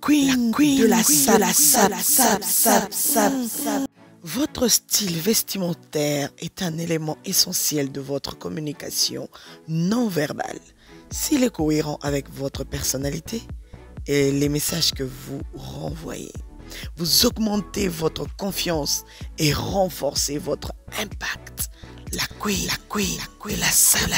queen de la sap. Votre style vestimentaire est un élément essentiel de votre communication non verbale. S'il est cohérent avec votre personnalité et les messages que vous renvoyez, vous augmentez votre confiance et renforcez votre impact. La queen de la sap.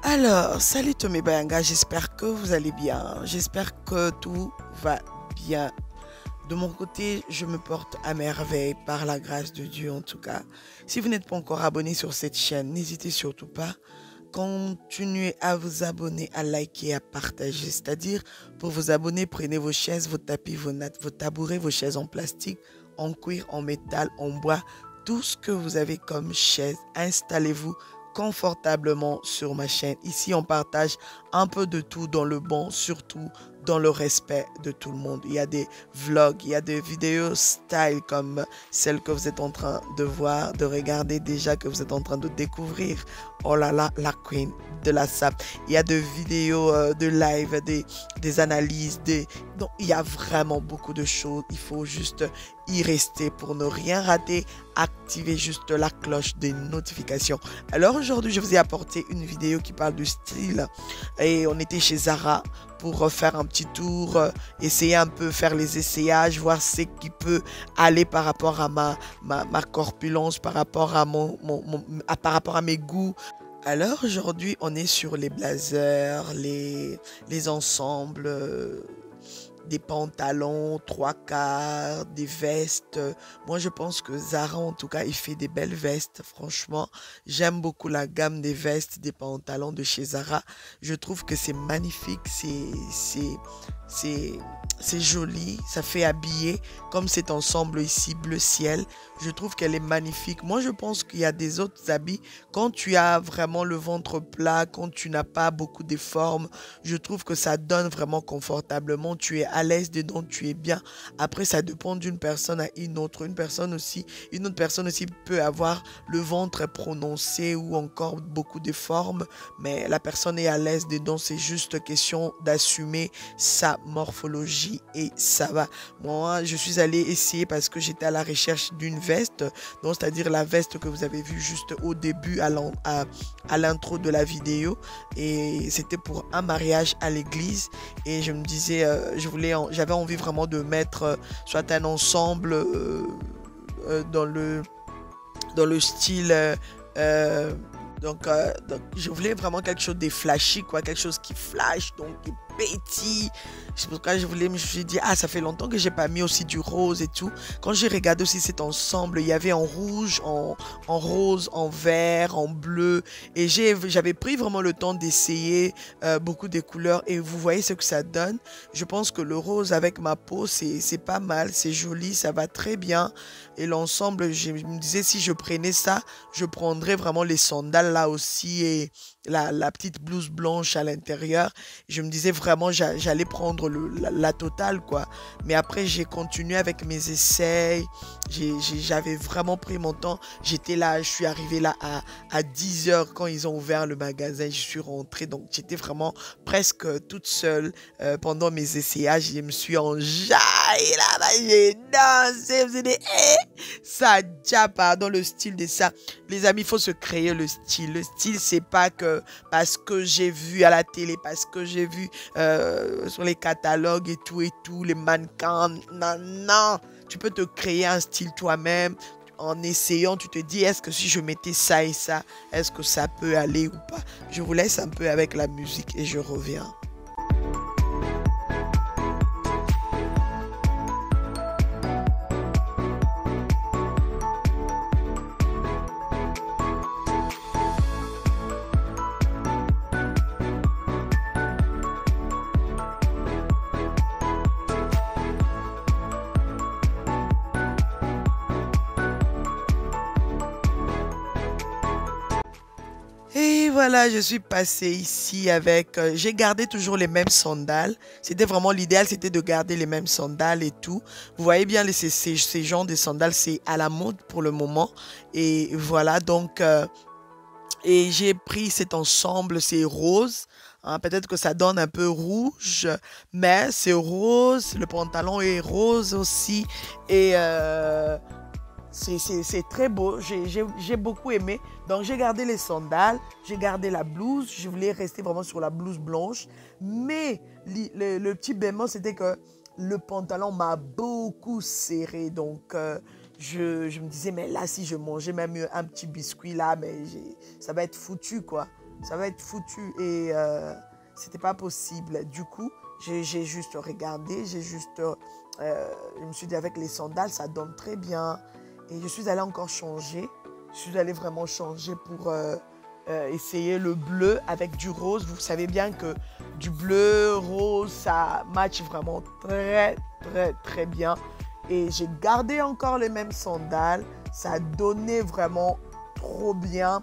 Alors, salut Tomé Bayanga, j'espère que vous allez bien, j'espère que tout va bien. De mon côté, je me porte à merveille par la grâce de Dieu en tout cas. Si vous n'êtes pas encore abonné sur cette chaîne, n'hésitez surtout pas. Continuez à vous abonner, à liker, à partager. C'est-à-dire, pour vous abonner, prenez vos chaises, vos tapis, vos nattes, vos tabourets, vos chaises en plastique, en cuir, en métal, en bois, tout ce que vous avez comme chaise. Installez-vous confortablement sur ma chaîne. Ici, on partage un peu de tout dans le bon, surtout dans le respect de tout le monde. Il y a des vlogs, il y a des vidéos style comme celle que vous êtes en train de voir, de regarder déjà, que vous êtes en train de découvrir. Oh là là, la queen de la sap. Il y a des vidéos de live, des analyses, donc il y a vraiment beaucoup de choses. Il faut juste y rester pour ne rien rater. Activez juste la cloche des notifications. Alors aujourd'hui, je vous ai apporté une vidéo qui parle du style. Et on était chez Zara pour faire un petit tour, essayer un peu, faire les essayages, voir ce qui peut aller par rapport à ma corpulence, par rapport à par rapport à mes goûts. Alors aujourd'hui, on est sur les blazers, les ensembles, des pantalons, 3/4, des vestes. Moi, je pense que Zara, en tout cas, il fait des belles vestes. Franchement, j'aime beaucoup la gamme des vestes, des pantalons de chez Zara. Je trouve que c'est magnifique, c'est joli, ça fait habiller comme cet ensemble ici bleu ciel. Je trouve qu'elle est magnifique. Moi, je pense qu'il y a des autres habits quand tu as vraiment le ventre plat, quand tu n'as pas beaucoup de formes. Je trouve que ça donne vraiment confortablement. Tu es à l'aise dedans, tu es bien. Après, ça dépend d'une personne à une autre. Une autre personne aussi peut avoir le ventre prononcé ou encore beaucoup de formes, mais la personne est à l'aise dedans. C'est juste question d'assumer sa morphologie et ça va. Moi, je suis allée essayer parce que j'étais à la recherche d'une veste, donc c'est-à-dire la veste que vous avez vue juste au début à l'intro de la vidéo, et c'était pour un mariage à l'église. Et je me disais, j'avais envie vraiment de mettre soit un ensemble dans le style donc je voulais vraiment quelque chose de flashy, quoi, quelque chose qui flash, donc qui pétille. C'est pourquoi je me suis dit, ah, ça fait longtemps que j'ai pas mis aussi du rose et tout. Quand j'ai regardé aussi cet ensemble, il y avait en rouge, en rose, en vert, en bleu, et j'avais pris vraiment le temps d'essayer beaucoup de couleurs, et vous voyez ce que ça donne. Je pense que le rose avec ma peau, c'est pas mal, c'est joli, ça va très bien. Et l'ensemble, je me disais, si je prenais ça, je prendrais vraiment les sandales là aussi, et la petite blouse blanche à l'intérieur. Je me disais vraiment j'allais prendre la totale, quoi. Mais après j'ai continué avec mes essais. J'avais vraiment pris mon temps. J'étais là, je suis arrivé là à 10 h quand ils ont ouvert le magasin. Je suis rentrée, donc j'étais vraiment presque toute seule pendant mes essayages. Je me suis enjaillée là-bas, j'ai dansé, vous avez ça déjà, pardon, le style de ça. Les amis, il faut se créer le style. Le style, c'est pas que parce que j'ai vu à la télé, parce que j'ai vu sur les catalogues et tout, les mannequins. Non, non. Tu peux te créer un style toi-même. En essayant, tu te dis, est-ce que si je mettais ça et ça, est-ce que ça peut aller ou pas? Je vous laisse un peu avec la musique et je reviens. voilà, je suis passée ici avec... j'ai gardé toujours les mêmes sandales. C'était vraiment l'idéal, c'était de garder les mêmes sandales et tout. Vous voyez bien, ces genres de sandales, c'est à la mode pour le moment. Et voilà, donc... et j'ai pris cet ensemble, c'est rose. Hein, peut-être que ça donne un peu rouge, mais c'est rose. Le pantalon est rose aussi. Et c'est très beau, j'ai beaucoup aimé. Donc j'ai gardé les sandales, j'ai gardé la blouse. Je voulais rester vraiment sur la blouse blanche. Mais le petit bémol, c'était que le pantalon m'a beaucoup serré. Donc je me disais, mais là, si je mangeais même un petit biscuit là, mais ça va être foutu quoi. Ça va être foutu. Et c'était pas possible. Du coup, j'ai juste regardé, je me suis dit avec les sandales, ça donne très bien. Et je suis allée encore changer. Je suis allée vraiment changer pour essayer le bleu avec du rose. Vous savez bien que du bleu, rose, ça match vraiment très, très, très bien. Et j'ai gardé encore les mêmes sandales. Ça donnait vraiment trop bien.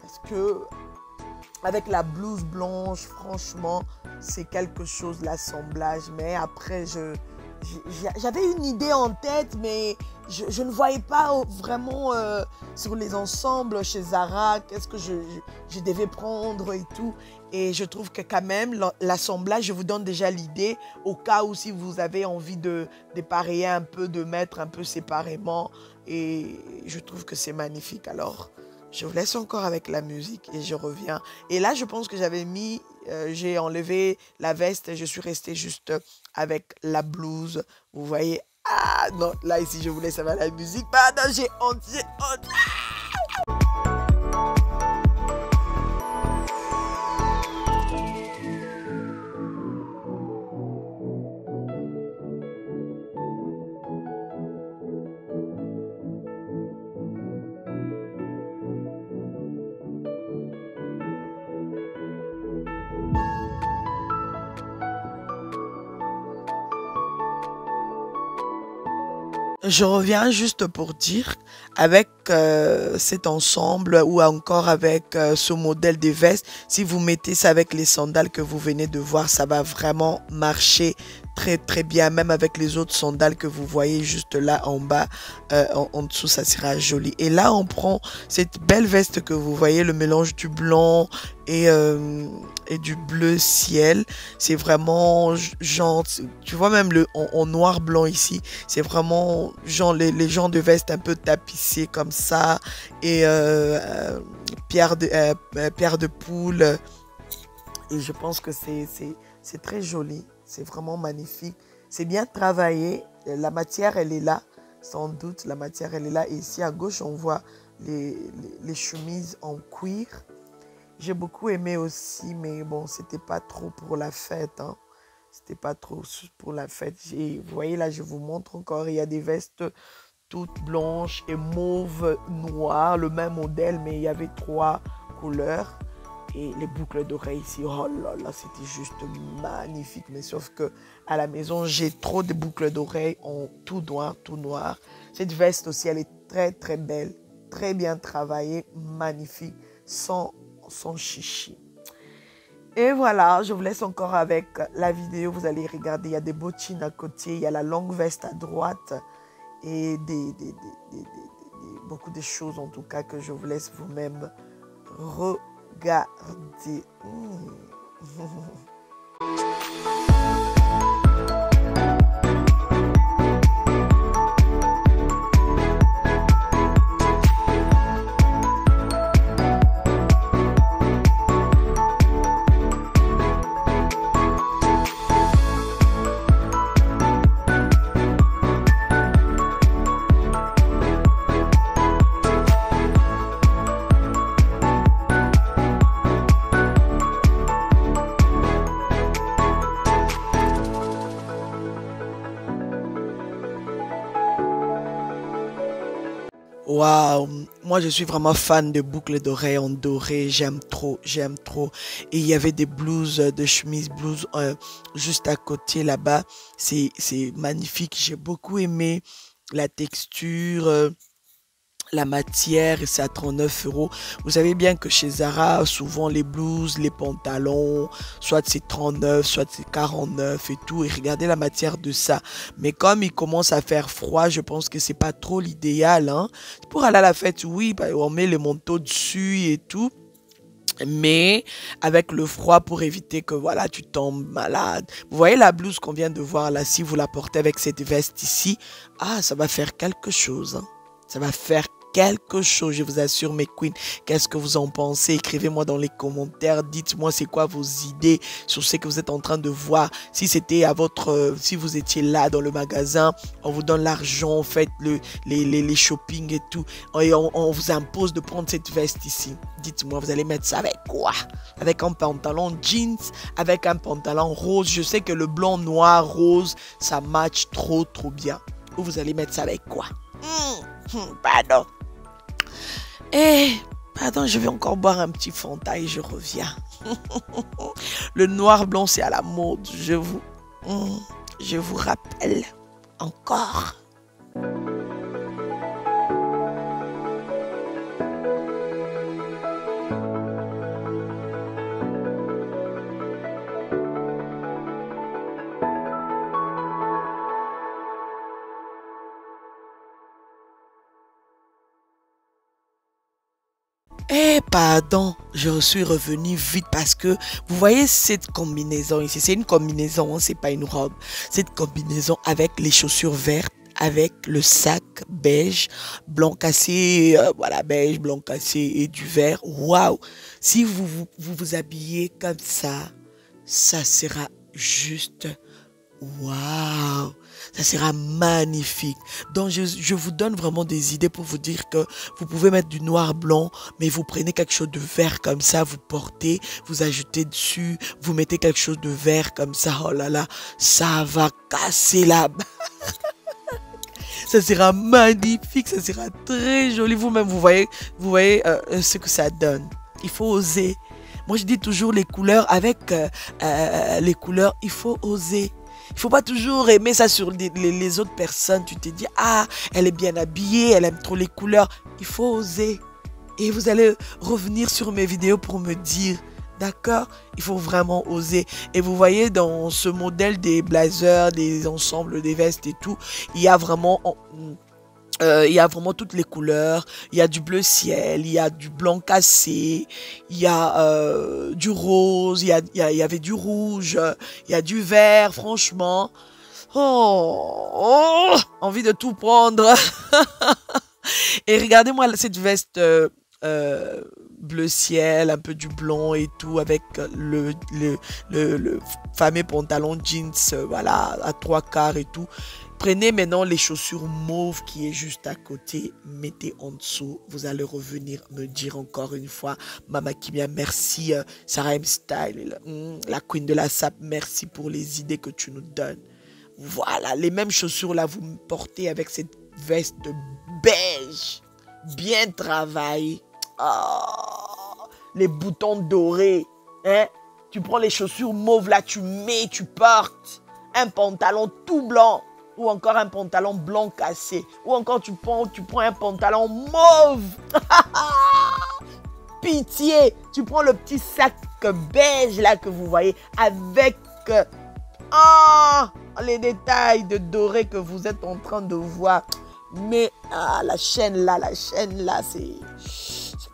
Parce que avec la blouse blanche, franchement, c'est quelque chose, l'assemblage. Mais après, j'avais une idée en tête, mais je ne voyais pas vraiment sur les ensembles chez Zara, qu'est-ce que je devais prendre et tout. Et je trouve que quand même, l'assemblage, je vous donne déjà l'idée, au cas où si vous avez envie de pareiller un peu, de mettre un peu séparément. Et je trouve que c'est magnifique. Alors, je vous laisse encore avec la musique et je reviens. Et là, je pense que j'ai enlevé la veste et je suis restée juste avec la blouse. Vous voyez? Ah non, là ici, je vous laisse avec la musique. Pardon, j'ai honte, j'ai honte. Je reviens juste pour dire, avec cet ensemble ou encore avec ce modèle de veste, si vous mettez ça avec les sandales que vous venez de voir, ça va vraiment marcher très très bien, même avec les autres sandales que vous voyez juste là en bas, en dessous, ça sera joli. Et là, on prend cette belle veste que vous voyez, le mélange du blanc et du bleu ciel. C'est vraiment genre, tu vois même en noir blanc ici, c'est vraiment genre les genres de veste un peu tapissées comme ça et pierre de poule. Et je pense que c'est très joli, c'est vraiment magnifique. C'est bien travaillé, la matière elle est là, sans doute la matière elle est là. Et ici à gauche on voit les chemises en cuir. J'ai beaucoup aimé aussi, mais bon, c'était pas trop pour la fête. Hein. C'était pas trop pour la fête. Vous voyez là, je vous montre encore, il y a des vestes toutes blanches et mauve noir, le même modèle, mais il y avait 3 couleurs. Et les boucles d'oreilles ici, oh là là, c'était juste magnifique. Mais sauf que à la maison, j'ai trop de boucles d'oreilles en tout noir, tout noir. Cette veste aussi, elle est très très belle, très bien travaillée, magnifique, sans chichi. Et voilà, je vous laisse encore avec la vidéo. Vous allez regarder, il y a des bottines à côté, il y a la longue veste à droite et beaucoup de choses en tout cas que je vous laisse vous-même regarder. Waouh, moi je suis vraiment fan de boucles d'oreilles en doré, j'aime trop, j'aime trop. Et il y avait des blouses, de chemises, blouses juste à côté là-bas, c'est magnifique, j'ai beaucoup aimé la texture, la matière et c'est à 39 euros. Vous savez bien que chez Zara, souvent les blouses, les pantalons, soit c'est 39, soit c'est 49 et tout. Et regardez la matière de ça. Mais comme il commence à faire froid, je pense que c'est pas trop l'idéal. Hein. Pour aller à la fête, oui, bah, on met les manteaux dessus et tout. Mais avec le froid pour éviter que voilà tu tombes malade. Vous voyez la blouse qu'on vient de voir là, si vous la portez avec cette veste ici, ah ça va faire quelque chose. Hein. Ça va faire quelque chose, je vous assure mes queens. Qu'est-ce que vous en pensez? Écrivez-moi dans les commentaires. Dites-moi c'est quoi vos idées sur ce que vous êtes en train de voir. Si c'était à votre, si vous étiez là dans le magasin, on vous donne l'argent, faites les shopping et tout. Et on vous impose de prendre cette veste ici. Dites-moi, vous allez mettre ça avec quoi? Avec un pantalon jeans, avec un pantalon rose. Je sais que le blanc, noir, rose, ça match trop bien. Ou vous allez mettre ça avec quoi? Pardon. Pardon, je vais encore boire un petit Fanta et je reviens. Le noir blanc, c'est à la mode. Je vous rappelle encore. Pardon, je suis revenu vite parce que vous voyez cette combinaison ici, c'est une combinaison, hein, c'est pas une robe. Cette combinaison avec les chaussures vertes, avec le sac beige, blanc cassé, voilà, beige, blanc cassé et du vert. Waouh! Si vous habillez comme ça sera juste waouh! Ça sera magnifique. Donc, je vous donne vraiment des idées pour vous dire que vous pouvez mettre du noir blanc, mais vous prenez quelque chose de vert comme ça, vous portez, vous ajoutez dessus, vous mettez quelque chose de vert comme ça. Oh là là, ça va casser la... Ça sera magnifique, ça sera très joli. Vous-même, vous voyez ce que ça donne. Il faut oser. Moi, je dis toujours les couleurs avec les couleurs, il faut oser. Il ne faut pas toujours aimer ça sur les autres personnes. Tu te dis, ah, elle est bien habillée, elle aime trop les couleurs. Il faut oser. Et vous allez revenir sur mes vidéos pour me dire, d'accord, il faut vraiment oser. Et vous voyez dans ce modèle des blazers, des ensembles, des vestes et tout, il y a vraiment toutes les couleurs. Il y a du bleu ciel, il y a du blanc cassé, il y a du rose, il y avait du rouge, il y a du vert, franchement. Oh, envie de tout prendre. Et regardez-moi cette veste bleu ciel, un peu du blanc et tout, avec le fameux pantalon jeans, voilà, à 3/4 et tout. Prenez maintenant les chaussures mauves qui est juste à côté, mettez en dessous. Vous allez revenir me dire encore une fois, Mama Kimia, merci Sarah M Style, la queen de la SAP, merci pour les idées que tu nous donnes. Voilà, les mêmes chaussures là, vous me portez avec cette veste beige, bien travaillée. Oh, les boutons dorés, hein? Tu prends les chaussures mauves là, tu mets, tu portes un pantalon tout blanc. Ou encore un pantalon blanc cassé. Ou encore tu prends un pantalon mauve. Pitié. Tu prends le petit sac beige là que vous voyez. Avec les détails de doré que vous êtes en train de voir. Mais la chaîne là, c'est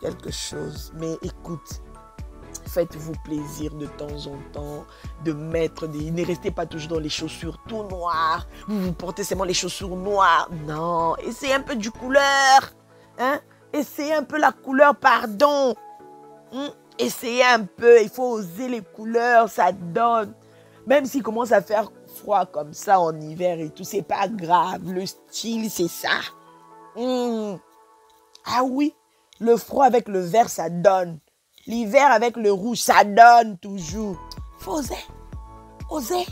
quelque chose. Mais écoute. Faites-vous plaisir de temps en temps de mettre des... Ne restez pas toujours dans les chaussures tout noires. Vous portez seulement les chaussures noires. Non, essayez un peu du couleur. Hein? Essayez un peu la couleur, pardon. Essayez un peu. Il faut oser les couleurs, ça donne. Même s'il commence à faire froid comme ça en hiver et tout, c'est pas grave. Le style, c'est ça. Ah oui, le froid avec le vert, ça donne. L'hiver avec le rouge, ça donne toujours. Faut oser. Oser.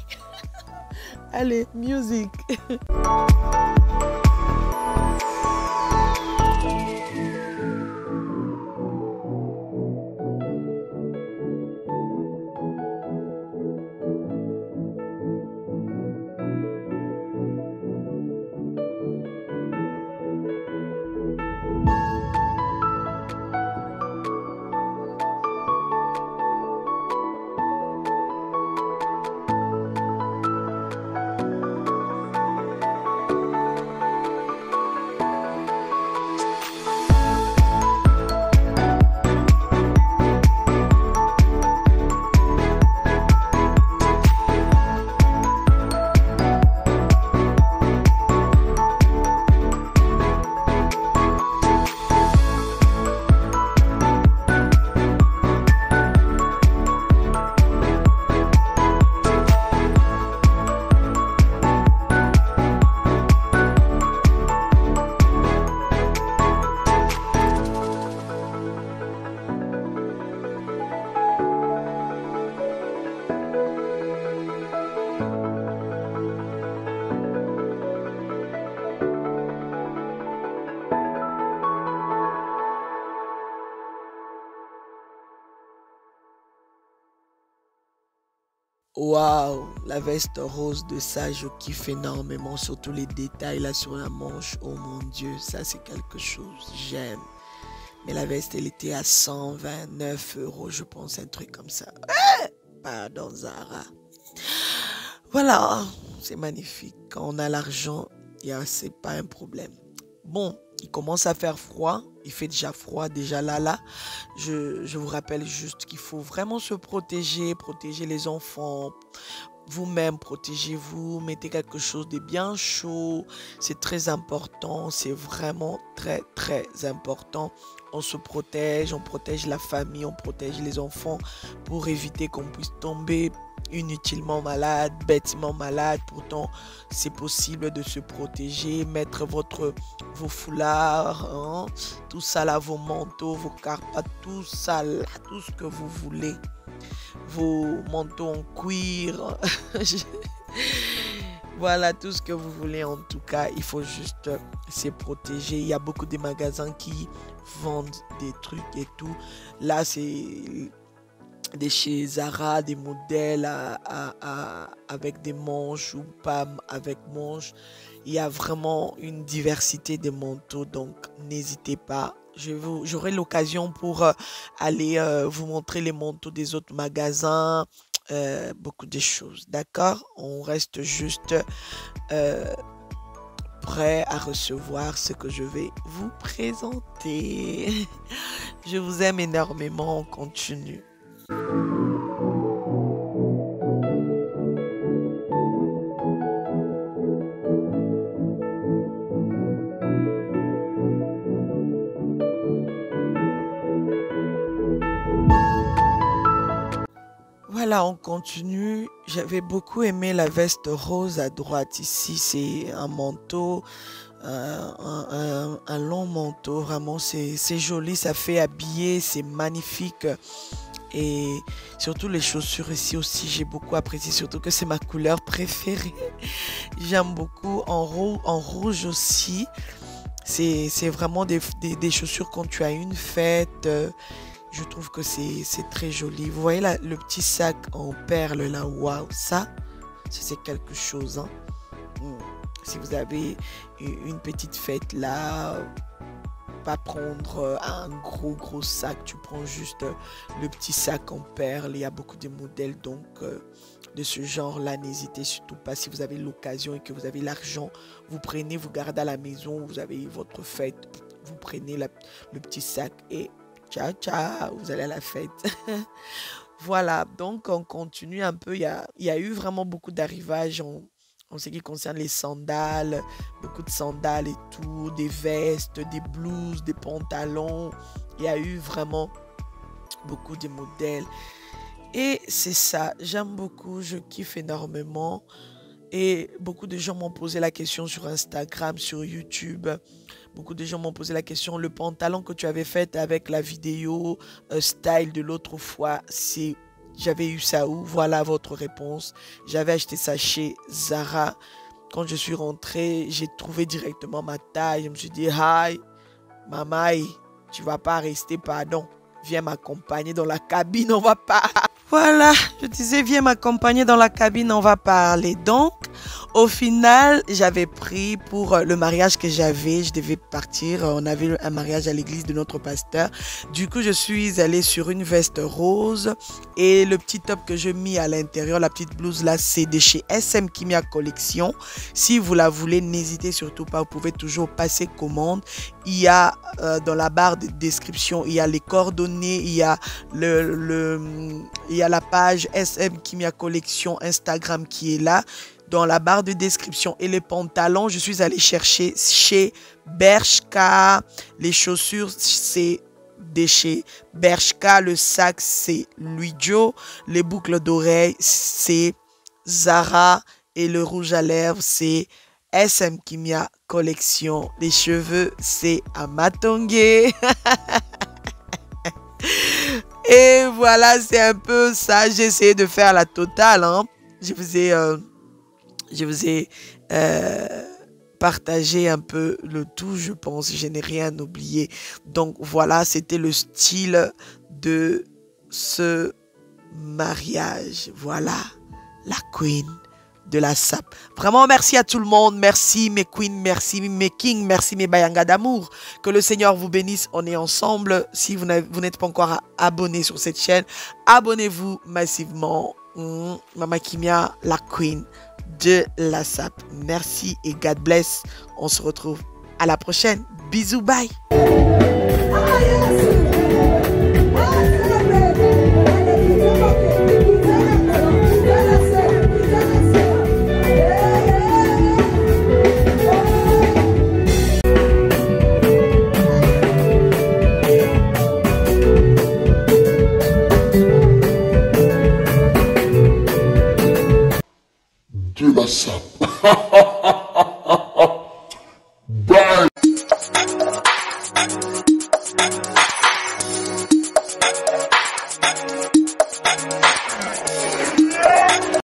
Allez, musique. Waouh, la veste rose de ça, je kiffe énormément, surtout les détails là sur la manche. Oh mon Dieu, ça c'est quelque chose, j'aime. Mais la veste, elle était à 129 euros, je pense, un truc comme ça. Pardon, Zara. Voilà, c'est magnifique. Quand on a l'argent, c'est pas un problème. Bon, il commence à faire froid. Il fait déjà froid, déjà là. Je vous rappelle juste qu'il faut vraiment se protéger, protéger les enfants. Vous-même, protégez-vous, mettez quelque chose de bien chaud. C'est très important, c'est vraiment très, très important. On se protège, on protège la famille, on protège les enfants pour éviter qu'on puisse tomber inutilement malade, bêtement malade. Pourtant, c'est possible de se protéger, mettre vos foulards, hein, tout ça là, vos manteaux, vos carpas, tout ça là, tout ce que vous voulez. Vos manteaux en cuir. Voilà, tout ce que vous voulez. En tout cas, il faut juste se protéger. Il y a beaucoup de magasins qui vendent des trucs et tout. Là, c'est de chez Zara, des modèles avec des manches ou pas avec manches. Il y a vraiment une diversité de manteaux, donc n'hésitez pas. J'aurai l'occasion pour aller vous montrer les manteaux des autres magasins, beaucoup de choses, d'accord? On reste juste prêt à recevoir ce que je vais vous présenter. Je vous aime énormément, on continue. Voilà, on continue. J'avais beaucoup aimé la veste rose à droite. Ici, c'est un manteau, un long manteau. Vraiment, c'est joli, ça fait habiller, c'est magnifique. Et surtout les chaussures ici aussi, j'ai beaucoup apprécié. Surtout que c'est ma couleur préférée. J'aime beaucoup en rouge aussi. C'est vraiment des chaussures quand tu as une fête. Je trouve que c'est très joli. Vous voyez là, le petit sac en perles là, waouh, ça c'est quelque chose. Hein. Si vous avez une petite fête là, pas prendre un gros sac, tu prends juste le petit sac en perles. Il y a beaucoup de modèles donc de ce genre là, n'hésitez surtout pas. Si vous avez l'occasion et que vous avez l'argent, vous prenez, vous gardez à la maison, vous avez votre fête, vous prenez le petit sac et ciao, ciao, vous allez à la fête. Voilà, donc on continue un peu. Il y a eu vraiment beaucoup d'arrivages en ce qui concerne les sandales, beaucoup de sandales et tout, des vestes, des blouses, des pantalons. Il y a eu vraiment beaucoup de modèles. Et c'est ça, j'aime beaucoup, je kiffe énormément. Et beaucoup de gens m'ont posé la question sur Instagram, sur YouTube. Beaucoup de gens m'ont posé la question, le pantalon que tu avais fait avec la vidéo style de l'autre fois, j'avais eu ça où? Voilà votre réponse. J'avais acheté ça chez Zara. Quand je suis rentrée, j'ai trouvé directement ma taille. Je me suis dit, hi, maman, tu vas pas rester, pardon. Viens m'accompagner dans la cabine, on va pas. Voilà, je disais, viens m'accompagner dans la cabine, on va parler. Donc, au final, j'avais pris pour le mariage que j'avais, je devais partir, on avait un mariage à l'église de notre pasteur. Du coup, je suis allée sur une veste rose et le petit top que je mis à l'intérieur, la petite blouse là, c'est de chez SM Kimia Collection. Si vous la voulez, n'hésitez surtout pas, vous pouvez toujours passer commande. Il y a dans la barre de description, il y a les coordonnées, il y a il y a la page SM Kimia Collection Instagram qui est là. Dans la barre de description et les pantalons, je suis allée chercher chez Bershka. Les chaussures, c'est de chez Bershka. Le sac, c'est Louis Jo. Les boucles d'oreilles, c'est Zara. Et le rouge à lèvres, c'est SM Kimia Collection. Les cheveux, c'est Amatonge. Et voilà, c'est un peu ça. J'ai essayé de faire la totale. Hein. Je vous ai partagé un peu le tout, je pense. Je n'ai rien oublié. Donc voilà, c'était le style de ce mariage. Voilà. la queen de la SAP. Vraiment, merci à tout le monde. Merci mes queens, merci mes kings, merci mes bayanga d'amour. Que le Seigneur vous bénisse. On est ensemble. Si vous n'êtes pas encore abonné sur cette chaîne, abonnez-vous massivement. Mama Kimia, la queen de la SAP. Merci et God bless. On se retrouve à la prochaine. Bisous, bye.